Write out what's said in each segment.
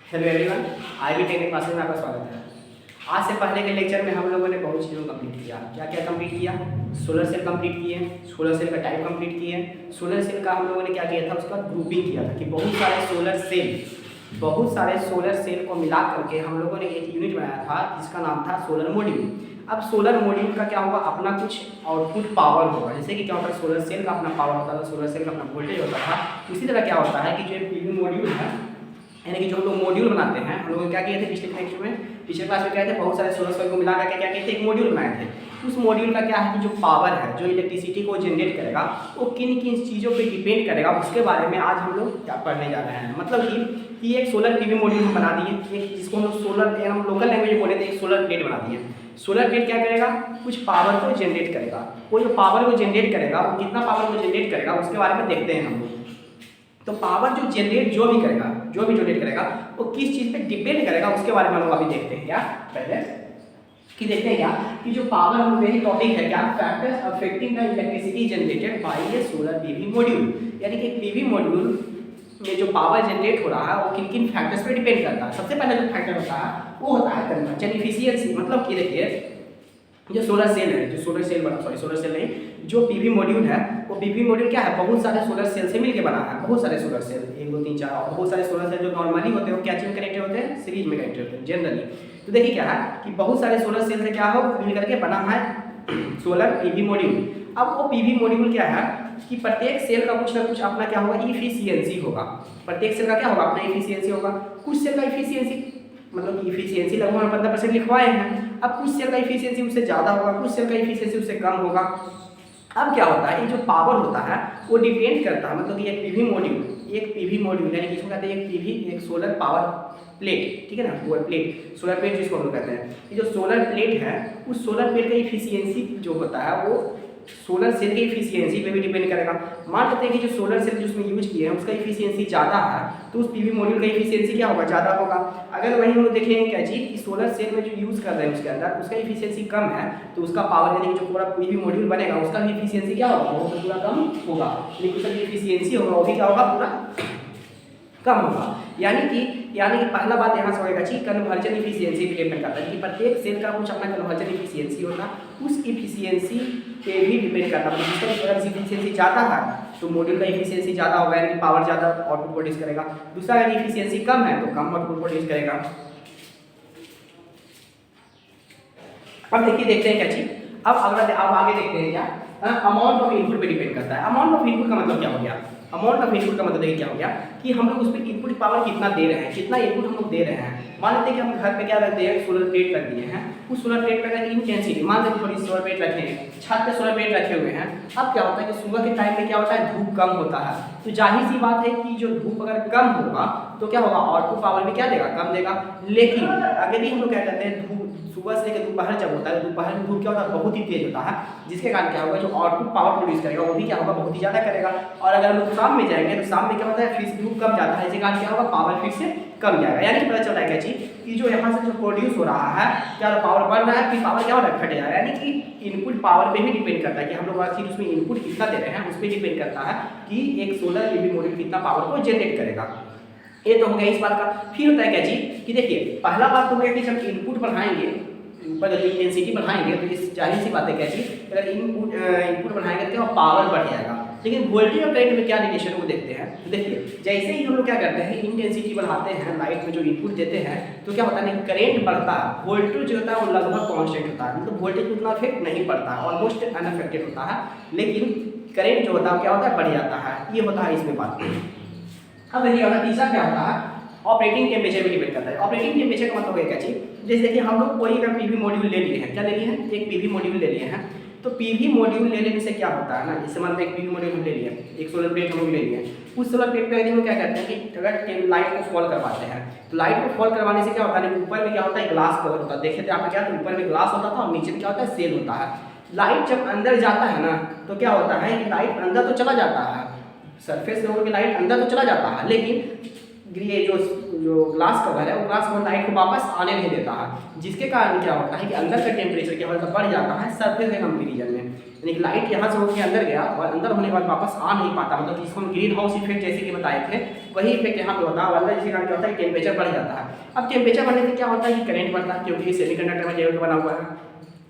Hello everyone, IB technique classes में आपका स्वागत है। आज से पहले के लेक्चर में हम लोगों ने बहुत चीज़ों को कंप्लीट किया। क्या क्या कंप्लीट किया? सोलर सेल कंप्लीट किए, सोलर सेल का टाइप कंप्लीट किए। सोलर सेल का हम लोगों ने क्या किया था, उसका ग्रुपिंग किया था कि बहुत सारे सोलर सेल को मिला करके हम लोगों ने एक यूनिट बनाया था जिसका नाम था सोलर मॉड्यूल। अब सोलर मॉड्यूल का क्या होगा, अपना कुछ आउटपुट पावर होगा। जैसे कि क्या होता है, सोलर सेल का अपना पावर होता था, सोलर सेल का अपना वोल्टेज होता था। उसी तरह क्या होता है कि जो PV मॉड्यूल है, यानी कि जो हम लोग मॉड्यूल बनाते हैं, हम लोग क्या किए थे पिछले क्लास में क्या थे, बहुत सारे सोलर सेल को मिला करके क्या किए थे, एक मॉड्यूल बनाए थे। उस मॉड्यूल का क्या है कि जो पावर है, जो इलेक्ट्रिसिटी को जनरेट करेगा, वो किन किन चीज़ों पे डिपेंड करेगा, उसके बारे में आज हम लोग क्या पढ़ने जा रहे हैं। मतलब कि एक सोलर PV मॉड्यूल हम बना दिए, एक जिसको हम लोग सोलर, हम लोकल लैंग्वेज में बोले थे, एक सोलर प्लेट बना दिए। सोलर प्लेट क्या करेगा, कुछ पावर को जनरेट करेगा। वो जो पावर को जनरेट करेगा, वो कितना पावर को जनरेट करेगा उसके बारे में देखते हैं हम लोग। तो पावर जो जनरेट जो भी जनरेट करेगा वो किस चीज़ पे डिपेंड करेगा उसके बारे में हम लोग अभी देखते हैं। क्या पहले कि देखते हैं क्या कि जो पावर, हम मेरी टॉपिक है क्या, factors affecting the electricity generated by A solar PV module. यानी कि PV मॉड्यूल में जो पावर जनरेट हो रहा है वो किन किन फैक्टर्स पे डिपेंड करता है। सबसे पहला जो फैक्टर होता है वो होता है कन्वर्जन एफिशिएंसी। मतलब कि देखिए, जो सोलर सेल नहीं, जो PV मॉड्यूल है, वो PV मॉड्यूल क्या है, बहुत सारे सोलर सेल से मिलकर बना है। बहुत सारे सोलर सेल, 1 2 3 4, और बहुत सारे सोलर सेल जो नॉर्मली होते हैं वो क्या चीज में कनेक्टेड होते हैं, सीरीज में कनेक्टेड होते हैं जनरली। तो देखिए क्या है कि बहुत सारे सोलर सेल से क्या हो मिल करके बना है सोलर PV मॉड्यूल। अब वो PV मॉड्यूल क्या है कि प्रत्येक सेल का कुछ ना कुछ अपना क्या होगा, इफिशियंसी होगा। प्रत्येक सेल का क्या होगा, अपना इफिशियंसी होगा। कुछ सेल का इफिशियंसी, मतलब इफिशियंसी लगभग 15% लिखवाए हैं। अब कुछ सेल का इफिशियंसी उससे ज़्यादा होगा, कुछ सेल का इफिशियंसी उससे कम होगा। अब क्या होता है, ये जो पावर होता है वो डिपेंड करता है, मतलब कि एक PV मॉड्यूल यानी कि इसको कहते हैं एक PV, एक सोलर पावर प्लेट, ठीक है ना, वो प्लेट, सोलर प्लेट जिसको हम लोग कहते हैं। ये जो सोलर प्लेट है, उस सोलर प्लेट का इफिशियंसी जो होता है वो सोलर सेल की इफिशियंसी पे भी डिपेंड करेगा। मान लेते हैं कि जो सोलर सेल जो उसमें यूज किए हैं उसका इफिशियंसी ज़्यादा है, तो उस PV मॉड्यूल का इफिशियंसी क्या होगा, ज़्यादा होगा। अगर वहीं हम लोग देखेंगे क्या चीज़ कि सोलर सेल में जो यूज़ कर रहे हैं उसके अंदर उसका इफिशियंसी कम है, तो उसका पावर यानी कि जो पूरा PV मॉड्यूल बनेगा उसका भी इफिशियंसी क्या होगा, वो तो पूरा कम होगा। लेकिन उसका जो इफिशियंसी होगा वो भी क्या होगा, पूरा कम होगा। यानी कि पहला बात यहाँ से होगा कि कन्वर्जन इफिशियंसी भी डिपेंड करता है कि प्रत्येक सेल का कुछ अपना कन्वर्जन इफिशियंसी होता है, उस इफिशियंसी पे भी डिपेंड करता है। मतलब जिसका इफिशियंसी ज़्यादा है तो मॉड्यूल का इफिशियंसी ज़्यादा होगा, यानी कि पावर ज़्यादा आउटपुट प्रोड्यूस करेगा। दूसरा, अगर इफिशियंसी कम है तो कम आउटपुट प्रोड्यूस करेगा। अब देखते हैं क्या चीज़, अब आगे देखते हैं क्या, अमाउंट ऑफ इनपुट पे डिपेंड करता है। अमाउंट ऑफ इनपुट का मतलब क्या हो गया, अमाउंट ऑफ इनपुट का मतलब देखिए क्या हो गया कि हम लोग उस पर इनपुट पावर कितना दे रहे हैं, कितना इनपुट हम लोग दे रहे हैं। मान लेते हैं कि हम घर पे क्या रखते हैं, सोलर प्लेट रख दिए हैं। उस सोलर प्लेट पर अगर इंटेंसिटी, मान लेते थोड़ी सोलर प्लेट रखे हैं, छत पे सोलर प्लेट रखे हुए हैं। अब क्या होता है कि सुबह के टाइम में क्या होता है, धूप कम होता है, तो जाहिर सी बात है कि जो धूप अगर कम होगा तो क्या होगा, आउटपुट पावर भी क्या देगा, कम देगा। लेकिन अगर भी हम लोग क्या कहते हैं, धूप सुबह से लेकर दोपहर जब होता है, दोपहर में धूप क्या होता है, बहुत ही तेज होता है, जिसके कारण क्या होगा, जो आउटपुट पावर प्रोड्यूस करेगा वो भी क्या होगा, बहुत ही ज़्यादा करेगा। और अगर हम लोग शाम में जाएंगे तो शाम में क्या होता है, फिर धूप कम जाता है, इसके कारण क्या होगा, पावर फिर से कम जाएगा। यानी कि पता चल रहा है क्या चीज़ कि जो यहाँ से जो प्रोड्यूस हो रहा है, क्या पावर बढ़ रहा है, फिर पावर क्या हो रहा है, घट जा रहा है। यानी कि इनपुट पावर पे भी डिपेंड करता है कि हम लोग आखिर उसमें इनपुट कितना दे रहे हैं, उस पर डिपेंड करता है कि एक सोलर PV मॉड्यूल कितना पावर को जनरेट करेगा। ये तो हो गया इस बात का। फिर होता है क्या चीज़ कि देखिए, पहला बात तो है कि जब इनपुट बढ़ाएंगे, ऊपर जब इंटेंसिटी बढ़ाएंगे तो इस जाहिर सी बात है क्या चीज़, अगर इनपुट बढ़ाएंगे तो पावर बढ़ जाएगा। लेकिन वोल्टेज और करंट में क्या रिलेशन है वो देखते हैं। तो देखिए, जैसे ही हम लोग क्या करते हैं, इंटेंसिटी बढ़ाते हैं, लाइट में जो इनपुट देते हैं, तो क्या होता है ना, करंट बढ़ता है, वोल्टेज जो होता है वो लगभग कांस्टेंट होता है, मतलब वोल्टेज उतना इफेक्ट नहीं पड़ता है, ऑलमोस्ट अनअफेक्टेड होता है। लेकिन करंट जो होता है क्या होता है, बढ़ जाता है। ये होता है इसमें बात। अब देखिए होता तीसरा क्या होता है, ऑपरेटिंग टेम्परेचर भी डिपेंड करता है। ऑपरेटिंग टेम्परेचर का मतलब है क्या चीज़, जैसे देखिए हम लोग कोई अगर PV मॉड्यूल ले लिए हैं, क्या ले लिए हैं, एक PV मॉड्यूल ले लिए हैं। तो PV मॉड्यूल ले लेने से क्या होता है ना, जैसे मान लो एक PV मॉड्यूल हम ले लिए, एक सोलर प्लेट हम लोग ले लिए। उस सोलर प्लेट पर हम क्या करते हैं कि अगर लाइट को फॉल करवाते हैं, तो लाइट को फॉल करवाने से क्या होता है, ऊपर में क्या होता है, ग्लास कवर होता है। देखे थे आप क्या, तो ऊपर में ग्लास होता था और नीचे में क्या होता है, सेल होता है। लाइट जब अंदर जाता है ना, तो क्या होता है कि लाइट अंदर तो चला जाता है, सरफेस से होकर लाइट अंदर तो चला जाता है, लेकिन ये जो ग्लास कवर है वो ग्लास कवर लाइट को वापस आने नहीं देता है, जिसके कारण क्या होता है कि अंदर का टेम्परेचर क्या होता है बढ़ जाता है सरफेस के कंपेरिजन में। यानी कि लाइट यहाँ से होकर अंदर गया और अंदर होने के बाद वापस आ नहीं पाता, मतलब जिसको हम ग्रीन हाउस इफेक्ट जैसे कि बताए थे वही इफेक्ट यहाँ पे होता है अंदर, जिसके कारण क्या होता है टेम्परेचर बढ़ जाता है। अब टेम्परेचर बढ़ने से क्या होता है कि करंट बढ़ता है, क्योंकि सेमीकंडक्टर मटेरियल बना हुआ है।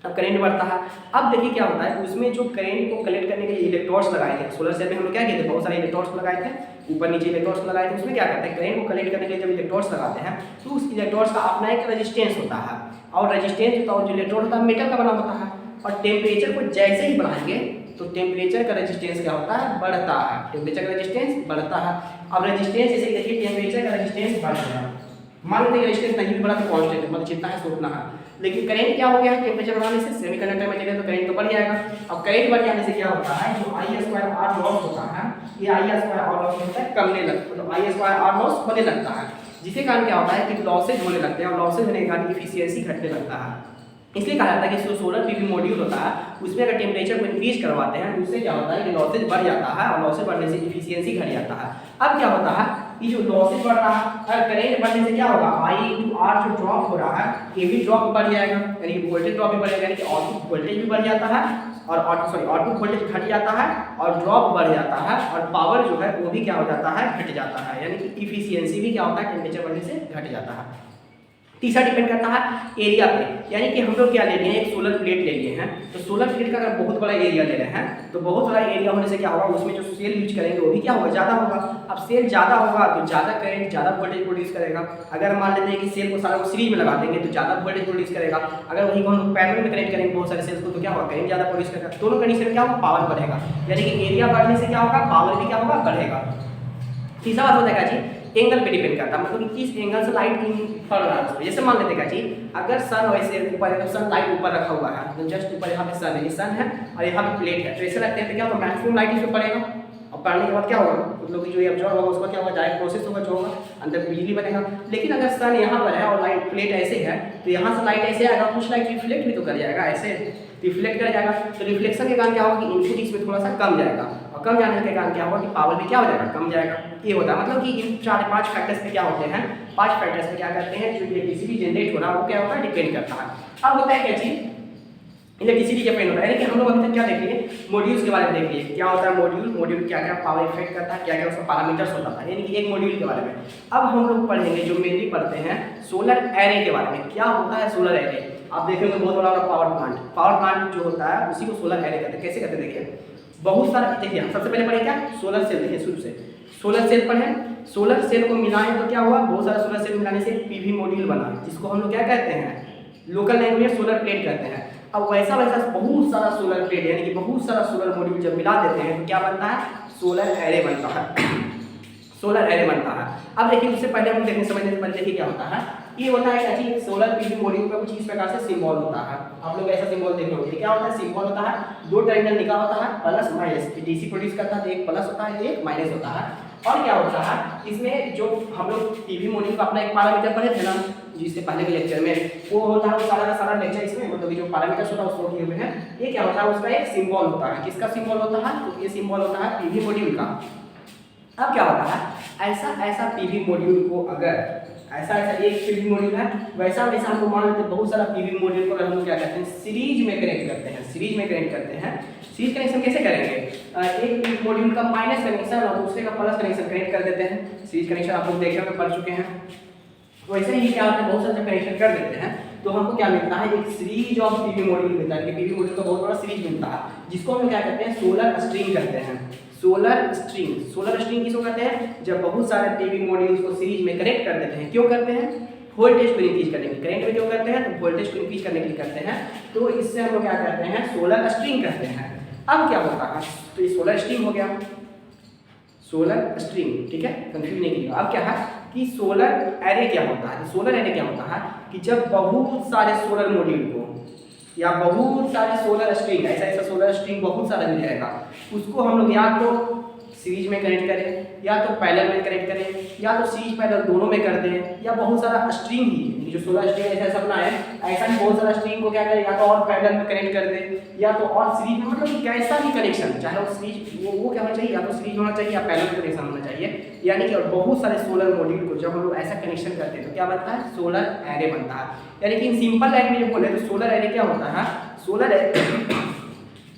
अब करंट बढ़ता है। अब देखिए क्या होता है उसमें जो करंट को कलेक्ट करने के लिए इलेक्ट्रोड्स लगाए थे सोलर सेल में, हम लोग क्या किए थे बहुत सारे इलेक्ट्रोड्स लगाए थे, ऊपर नीचे इलेक्ट्रोड्स लगाए थे। उसमें क्या करते हैं करंट को कलेक्ट करने के लिए जब इलेक्ट्रोड्स लगाते हैं तो उस इलेक्ट्रोड्स का अपना एक रेजिस्टेंस होता है, और रेजिस्टेंस होता है जो इलेक्ट्रोड होता है मेटल का बना होता है, और टेम्परेचर को जैसे ही बढ़ाएंगे तो टेम्परेचर का रेजिस्टेंस क्या होता है बढ़ता है, टेम्परेचर का रेजिस्टेंस बढ़ता है। अब रेजिस्टेंस जैसे देखिए टेम्परेचर का रेजिस्टेंस बढ़ गया, मान लेते हैं रेजिस्टेंस नहीं भी बढ़ा तो कांस्टेंट है, मतलब जितना है उतना है, लेकिन करंट क्या हो गया है टेम्परेचर बढ़ाने से सेमीकंडक्टर मटेरियल तो करंट तो बढ़ जाएगा। अब करंट बढ़ जाने से क्या होता है जो I² लॉस होता है ये I² लॉस होता है कमने लगता है, मतलब I² लॉस होने लगता है, जिसके कारण क्या होता है कि लॉसेज होने लगते हैं, और लॉसेज होने के कारण इफिशियंसी घटने लगता है। इसलिए कहा जाता है कि जो सोलर पीवी मॉड्यूल होता है उसमें अगर टेम्परेचर को इंक्रीज करवाते हैं उससे क्या होता है कि लॉसेज बढ़ जाता है, और लॉसेज बढ़ने से इफिशियंसी घट जाता है। अब क्या होता है कि जो लॉसेज बढ़ रहा है अगर करंट बढ़ने से क्या होगा I/R जो ड्रॉप हो रहा है ये भी ड्रॉप बढ़ जाएगा, यानी वोल्टेज ड्रॉप भी बढ़ जाएगा, यानी कि आउटपुट वोल्टेज भी बढ़ जाता है और आउटपुट वोल्टेज घट जाता है और ड्रॉप बढ़ जाता है, और पावर जो है वो भी क्या हो जाता है घट जाता है, यानी कि इफिशियंसी भी क्या होता है टेम्परेचर बढ़ने से घट जाता है। तीसरा डिपेंड करता है एरिया पे, यानी कि हम लोग क्या ले लिए हैं एक सोलर प्लेट ले लिए हैं, तो सोलर प्लेट का अगर बहुत बड़ा एरिया ले रहे हैं तो बहुत बड़ा एरिया होने से क्या होगा उसमें जो सेल यूज करेंगे वो भी क्या होगा ज़्यादा होगा। अब सेल ज़्यादा होगा तो ज़्यादा करंट ज़्यादा वोल्टेज प्रोड्यूस करेगा। अगर मान लेते हैं कि सेल को सारा सीरीज में लगा देंगे तो ज़्यादा वोल्टेज प्रोड्यूस करेगा, अगर वही को हम पैरेलल में कनेक्ट करेंगे बहुत सारे सेल्स को तो क्या होगा करंट ज़्यादा प्रोड्यूस करेगा, दोनों कंडीशन क्या होगा पावर बढ़ेगा, यानी कि एरिया बढ़ने से क्या होगा पावर भी क्या होगा बढ़ेगा। तीसरा बात होता है जी एंगल पे डिपेंड करता है, मतलब कि किस एंगल से लाइट पड़ रहा है उस पर। जैसे मान लेते हैं जी अगर सन वैसे ऊपर है तो सन लाइट ऊपर रखा हुआ है, तो जस्ट ऊपर यहाँ पे सन है, ये सन है और यहाँ पे प्लेट है, तो ऐसे रखते हैं तो क्या होगा मैक्सिमम लाइट इस पर पड़ेगा, और पढ़ने के बाद क्या होगा मतलब कि जो ये ऑब्जर्व होगा उसका क्या होगा डायरेक्ट प्रोसेस होगा जो होगा अंदर बिजली बनेगा। लेकिन अगर सन यहाँ पर है और लाइट प्लेट ऐसे है तो यहाँ से लाइट ऐसे आएगा, कुछ लाइट रिफ्लेक्ट भी तो कर जाएगा, ऐसे रिफ्लेक्ट कर जाएगा, तो रिफ्लेक्शन के कारण क्या होगा कि इनपुट इसमें थोड़ा सा कम जाएगा, और कम जाने के कारण क्या होगा कि पावर भी क्या हो जाएगा कम जाएगा। ये होता है मतलब कि इन 4-5 फैक्टर्स पे क्या होते हैं 5 फैक्टर्स पे क्या करते हैं जो इलेक्ट्रिसिटी जनरेट हो रहा है वो क्या होता है डिपेंड करता है। अब होता है क्या चीज़ इलेक्ट्रिसिटी डिपेंड होता है, यानी कि हम लोग अभी तक क्या देख लिए मॉड्यूल्स के बारे में देख लिए क्या होता है मॉड्यूल क्या क्या पावर इफेक्ट करता है, क्या क्या उसका पैरामीटर्स होता है, यानी कि एक मॉड्यूल के बारे में। अब हम लोग पढ़ेंगे जो मेनली पढ़ते हैं सोलर एरे के बारे में। क्या होता है सोलर एरे, आप देखेंगे बहुत बड़ा पावर प्लांट जो होता है उसी को सोलर एरे कहते हैं। कैसे कहते हैं देखिए बहुत सारा, देखिए हम सबसे पहले पढ़े क्या सोलर सेल, देखिए शुरू से सोलर सेल पढ़े, सोलर सेल को मिलाएं तो क्या हुआ बहुत सारा सोलर सेल मिलाने से पीवी मॉड्यूल बना, जिसको हम लोग क्या कहते हैं लोकल लैंग्वेज में सोलर प्लेट कहते हैं। अब वैसा बहुत सारा सोलर प्लेट यानी कि बहुत सारा सोलर मॉड्यूल जब मिला देते हैं तो क्या बनता है सोलर एरे बनता है सोलर एरे बनता है। अब देखिए उससे पहले हम देखने समझने से पहले देखिए क्या होता है, ये होता है कि सोलर पीवी मॉड्यूल का कुछ इस प्रकार से सिंबल होता है, आप लोग ऐसा सिंबल देख रहे हो क्या होता है सिंबल होता है, दो टर्मिनल निकाल होता है प्लस माइनस, डीसी प्रोड्यूस करता है तो एक प्लस होता है एक माइनस होता है। और क्या होता है इसमें जो हम लोग पीवी मॉड्यूल का अपना एक पैरामीटर पढ़े थे ना जिससे पहले के लेक्चर में वो होता है, वो सारा का सारा लेक्चर इसमें मतलब जो पैरामीटर्स होता है उसको किए हुए हैं। ये क्या होता है उसका एक सिंबल होता है, किसका सिंबल होता है तो ये सिंबल होता है पीवी मॉड्यूल का। अब क्या होता है ऐसा पीवी मॉड्यूल को अगर ऐसा एक पीवी मॉड्यूल है वैसा हमको मान लेते हैं बहुत सारा पीवी मॉड्यूल को हम लोग क्या करते हैं सीरीज में कनेक्ट करते हैं। सीरीज कनेक्शन कैसे करेंगे, एक पीवी मॉड्यूल का माइनस कनेक्शन और दूसरे का प्लस कनेक्शन कनेक्ट कर देते हैं। सीरीज कनेक्शन आप लोग देखे हुए पढ़ चुके हैं। वैसे ही क्या होता है बहुत सारे कनेक्शन कर देते हैं तो हमको क्या मिलता है एक सीरीज ऑफ पीवी मॉड्यूल मिलता है, पीवी मॉड्यूल का बहुत बड़ा सीरीज मिलता है जिसको हम क्या कहते हैं सोलर स्ट्रिंग कहते हैं। सोलर स्ट्रिंग किसको कहते हैं जब बहुत सारे पीवी मॉड्यूल्स को सीरीज में कनेक्ट कर देते हैं। क्यों करते हैं वोल्टेज को इंक्रीज करने के लिए, करंट में क्यों करते हैं तो वोल्टेज को इंक्रीज करने के लिए करते हैं, तो इससे हम लोग क्या कहते हैं सोलर स्ट्रिंग कहते हैं। अब क्या होता है तो ये सोलर स्ट्रिंग हो गया सोलर स्ट्रिंग, ठीक है कंफ्यूज नहीं कीजिएगा। अब क्या है कि सोलर एरे क्या होता है, सोलर एरे क्या होता है कि जब बहुत सारे सोलर मॉड्यूल को या बहुत सारे सोलर स्ट्रिंग ऐसा सोलर स्ट्रिंग बहुत सारा मिल जाएगा उसको हम लोग या तो सीरीज में कनेक्ट करें या तो पैरेलल में कनेक्ट करें या तो सीरीज पैरेलल दोनों में कर दें या बहुत सारा स्ट्रिंग ही जो सोलर स्ट्रिंग ऐसा सपना है ऐसा ही बहुत सारा स्ट्रिंग को क्या करें या तो और पैरेलल में कनेक्ट कर दें या तो और सीरीज में, मतलब कैसा भी कनेक्शन चाहे वो सीरीज वो क्या होना चाहिए या तो सीरीज होना चाहिए या पैरेलल कनेक्शन होना चाहिए, यानी कि और बहुत सारे सोलर मॉड्यूल को जब हम लोग ऐसा कनेक्शन करते हैं तो क्या बनता है, सोलर एरे बनता है। यानी कि इन सिंपल लैंग्वेज में बोले तो सोलर एरे क्या होता है, सोलर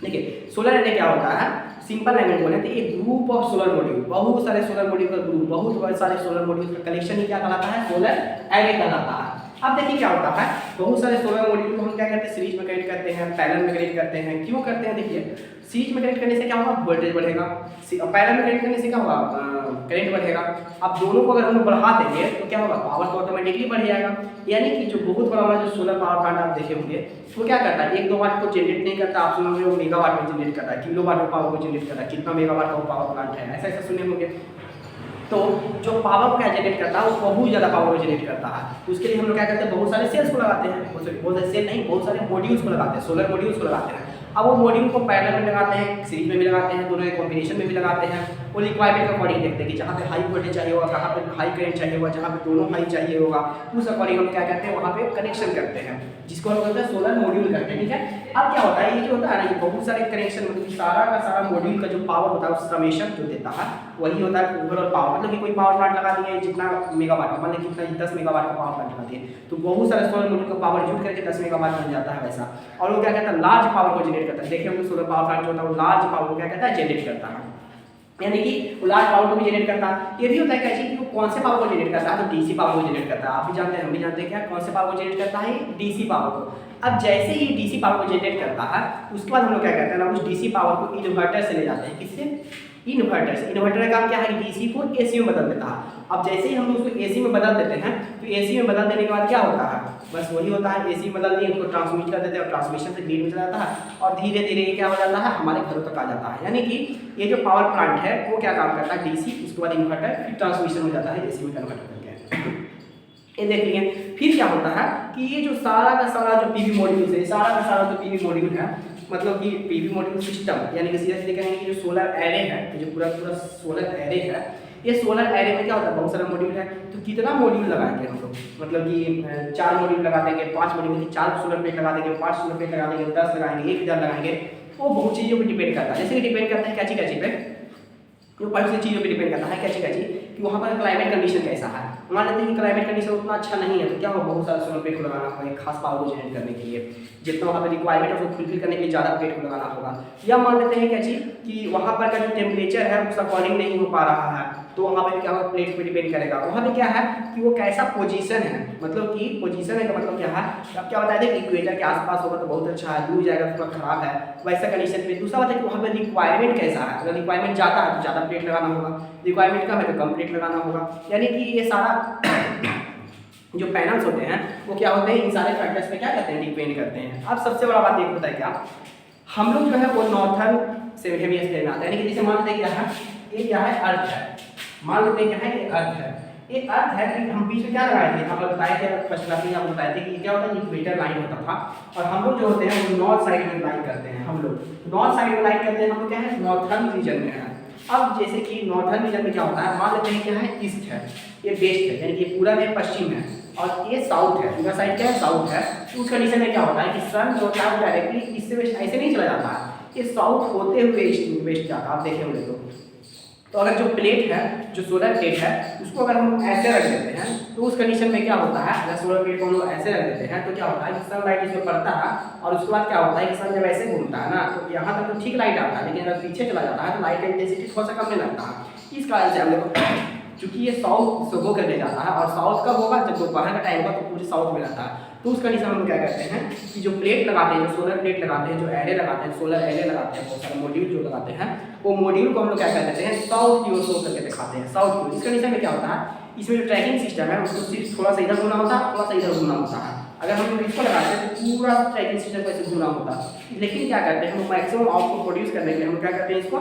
देखिए सोलर एरे क्या होता है, सिंपल लैंग्वेज बोले तो एक ग्रुप ऑफ सोलर मॉड्यूल, बहुत सारे सोलर मॉड्यूल का ग्रुप, बहुत सारे सोलर मॉड्यूल का कलेक्शन ही क्या कहलाता है, सोलर एरे कहलाता है। अब देखिए क्या होता है, बहुत सारे सोलर मॉड्यूल को हम क्या करते हैं, सीरीज में कनेक्ट करते हैं, पैरेलल में कनेक्ट करते हैं। क्यों करते हैं, देखिए सीरीज में कनेक्ट करने से क्या होगा, वोल्टेज बढ़ेगा, पैरेलल में कनेक्ट करने से क्या होगा, करंट बढ़ेगा। अब दोनों को अगर हम बढ़ा देंगे तो क्या होगा, पावर तो ऑटोमेटिकली बढ़ जाएगा। यानी कि जो बहुत बड़ा वाला जो सोलर पावर प्लांट आप देखे होंगे वो क्या करता है, 1-2 वाट को जनरेट नहीं करता, आप सुनोगे वो मेगावाट में जनरेट करता है, किलोवाट में पावर को जनरेट करता है, कितना मेगावाट का पावर प्लांट है, ऐसा ऐसा सुने होंगे। तो जो पावर क्या जनरेट करता है वो बहुत ज़्यादा पावर को जनरेट करता है। तो उसके लिए हम लोग क्या करते हैं, बहुत सारे सेल्स को लगाते हैं, बहुत सारे सेल नहीं, बहुत सारे मॉड्यूल्स को लगाते हैं, सोलर मॉड्यूल्स को लगाते हैं। अब वो मॉड्यूल को पैरेलल में लगाते हैं, सीरीज में भी लगाते हैं, दोनों के कॉम्बिनेशन में भी लगाते हैं। वो रिक्वायरमेंट का अकॉर्डिंग देखते हैं कि जहाँ पे हाई वोल्टेज चाहिए होगा, कहाँ पे हाई करंट चाहिए होगा, जहाँ पे दोनों हाई चाहिए होगा, उस अकॉर्डिंग हम क्या करते हैं, वहाँ पे कनेक्शन करते हैं, जिसको हम कहते हैं सोलर मॉड्यूल करते हैं। ठीक है, अब क्या होता है, ये जो होता है ना, ये बहुत सारे कनेक्शन, मतलब सारा का सारा मॉड्यूल का जो पावर होता है उस समेशन जो देता है वही होता है ओवरऑल पावर। मतलब कि कोई पावर प्लांट लगा दिए जितना मेगावाट का, मतलब कितना 10 मेगावाट का पावर प्लांट लगा दिए तो बहुत सारे सोलर मॉड्यूल का पावर यूज करके 10 मेगावाट बन जाता है वैसा। और वो क्या कहता है, लार्ज पावर को जनरेट करता है। देखिए हम सोलर पावर प्लांट जो होता है वो लार्ज पावर को क्या कहता है, जनरेट करता है, यानी कि वो लार्ज पावर को भी जनरेट करता है। ये भी होता है कैसे कि वो कौन से पावर को जनरेट करता है, तो डीसी पावर को जनरेट करता है। आप भी जानते हैं, हम भी जानते हैं क्या, कौन से पावर को जनरेट करता है, डीसी पावर को। अब जैसे ही डीसी पावर को जनरेट करता है उसके बाद हम लोग क्या करते हैं ना, उस डीसी पावर को इन्वर्टर से ले जाते हैं। किससे, इन्वर्टर से। इन्वर्टर का काम क्या है, डीसी को एसी में बदल देता है। अब जैसे ही हम उसको एसी में बदल देते हैं तो एसी में बदल देने के बाद क्या होता है, बस वही होता है, एसी में बदल दिए उसको ट्रांसमिट कर देते हैं और ट्रांसमिशन से ग्रिड में चला जाता है और धीरे धीरे ये क्या हो जाता है, हमारे घरों तक आ जाता है। यानी कि ये जो पावर प्लांट है वो क्या काम करता है, डीसी, उसके बाद इन्वर्टर, फिर ट्रांसमिशन हो जाता है एसी में कन्वर्ट करके। ये देख लिए। फिर क्या होता है कि ये जो सारा का सारा जो पीवी मॉड्यूल है, सारा का सारा जो पीवी मॉड्यूल है, मतलब कि पीवी मॉड्यूल सिस्टम, यानी कि सीधे सीधे कहेंगे कि जो सोलर एरे है, जो पूरा पूरा सोलर एरे है, ये सोलर एरे में क्या होता है, बहुत सारा मॉड्यूल है। तो कितना मॉड्यूल लगाएंगे हम लोग, मतलब कि 4 मॉड्यूल लगा देंगे, 5 मॉड्यूल, 4 सोलर प्लेट लगा देंगे, 5 सोलर प्लेट लगा देंगे, 10 लगाएंगे, 1000 लगाएंगे, वो बहुत चीज़ों पर डिपेंड करता है। जैसे कि डिपेंड करता है क्या चीज़ पे, जो बहुत सी चीज़ों पे डिपेंड करता है, क्या चीज़ कि वहाँ पर क्लाइमेट कंडीशन कैसा है। मान लेते हैं कि क्लाइमेट कंडीशन उतना अच्छा नहीं है तो क्या हो, बहुत सारा सोलर प्लेट को लगाना होगा एक खास पावर को जनरेट करने के लिए, जितना वहाँ पर रिक्वायरमेंट है उसको फुलफिल करने के लिए ज़्यादा प्लेट को लगाना होगा। या मान लेते हैं क्या चीज़ कि वहाँ पर का जो टेम्परेचर है उस अकॉर्डिंग नहीं हो पा रहा है तो वहाँ पर क्या होगा, प्लेट पे डिपेंड करेगा। वहाँ पे क्या है कि वो कैसा पोजीशन है, मतलब कि पोजीशन है का मतलब क्या है, अब क्या बताया थे, इक्वेटर के आसपास होगा तो बहुत अच्छा है, दूर जाएगा तो थोड़ा खराब है, वैसा कंडीशन पे। दूसरा बात है कि वहाँ पर रिक्वायरमेंट कैसा है, अगर रिक्वायरमेंट ज़्यादा है तो ज़्यादा प्लेट लगाना होगा, रिक्वायरमेंट कम है तो कम प्लेट लगाना होगा। यानी कि ये सारा जो पैनल्स होते हैं वो क्या होते हैं, इन सारे फैक्टर्स पे क्या करते हैं, डिपेंड करते हैं। अब सबसे बड़ा बात एक होता है क्या, हम लोग जो है वो नॉर्थर्न से हेमिस्फीयर में आते हैं। यानी कि जैसे मान लेते हैं क्या है, ये क्या है, अर्थ है, मान लेते हैं क्या है, ये अर्थ है। ये अर्थ है कि हम बीच में क्या लगाए थे, हम लोग बताए थे फर्स्ट क्लास में, आपको बताए थे कि क्या होता है, इक्वेटर लाइन होता था और हम लोग जो होते हैं वो नॉर्थ साइड में लाइन करते हैं। हम लोग नॉर्थ साइड में लाइन करते हैं, हम लोग क्या है, नॉर्थर्न रीजन में है। अब जैसे कि नॉर्थर्न रीजन में क्या होता है, मान लेते हैं क्या है, ईस्ट है, ये वेस्ट है, यानी कि ये पूरा में पश्चिम है और ये साउथ है, पूरा साइड क्या है, साउथ है। तो उस कंडीशन में क्या होता है कि सन जो होता है डायरेक्टली ईस्ट से वेस्ट ऐसे नहीं चला जाता है, ये साउथ होते हुए ईस्ट में वेस्ट जाता है। आप देखे होंगे तो अगर जो प्लेट है, जो सोलर प्लेट है, उसको अगर हम ऐसे रख देते हैं तो उस कंडीशन में क्या होता है, अगर सोलर प्लेट को हम लोग ऐसे रख देते हैं तो क्या होता है कि सनलाइट इसमें पड़ता है और उसके बाद क्या होता है कि सन जब ऐसे घूमता है ना तो यहाँ तक तो ठीक लाइट आता है, लेकिन अगर पीछे चला जाता है तो लाइट का इंटेंसिटी थोड़ा सा कम में लगता है। इस कारण से हम लोग चूँकि ये साउथ से हो करके जाता है और साउथ कब होगा, जब दोपहर का टाइम होगा तो पूरे साउथ में रहता है। तो उस कंडीशन में हम क्या करते हैं कि जो प्लेट लगाते हैं, जो सोलर प्लेट लगाते हैं, जो एरे लगाते हैं, सोलर एरे लगाते हैं, बहुत सारे मॉड्यूल जो लगाते हैं, वो मॉड्यूल को हम लोग क्या कर देते हैं, साउथ की ओर शो करके दिखाते हैं, साउथ की ओर। इस कंडीशन में क्या होता है, इसमें जो ट्रैकिंग सिस्टम है उसको सिर्फ थोड़ा सा इधर घूमना होता है, थोड़ा सा इधर घूमना होता है। अगर हम लोग इसको लगाते हैं तो पूरा ट्रैकिंग सिस्टम को ऐसे घूमना होता है। लेकिन क्या करते हैं, हम मैक्सिमम आउटपुट प्रोड्यूस करने के लिए हम क्या करते हैं, इसको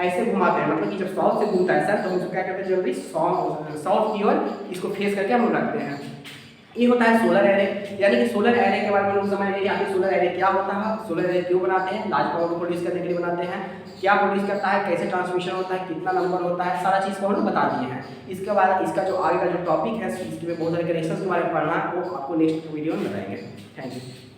ऐसे घुमाते हैं, मतलब कि जब साउथ से घूमता है सर तो हम इसको क्या करते हैं, जल्दी साउथ की ओर इसको फेस करके हम लोग रखते हैं। ये होता है सोलर एरे। यानी कि सोलर एरे के बारे में लोग समझ लेंगे कि सोलर एरे क्या होता है, सोलर एरे क्यों बनाते हैं, लार्ज पावर को प्रोड्यूस करने के लिए बनाते हैं, क्या प्रोड्यूस करता है, कैसे ट्रांसमिशन होता है, कितना नंबर होता है, सारा चीज़ को हम लोग बता दिए हैं। इसके बाद इसका जो आगे का जो टॉपिक है, इसके बहुत सारे कनेक्शन के बारे में पढ़ना है, वो आपको नेक्स्ट वीडियो में बताएंगे। Thank you.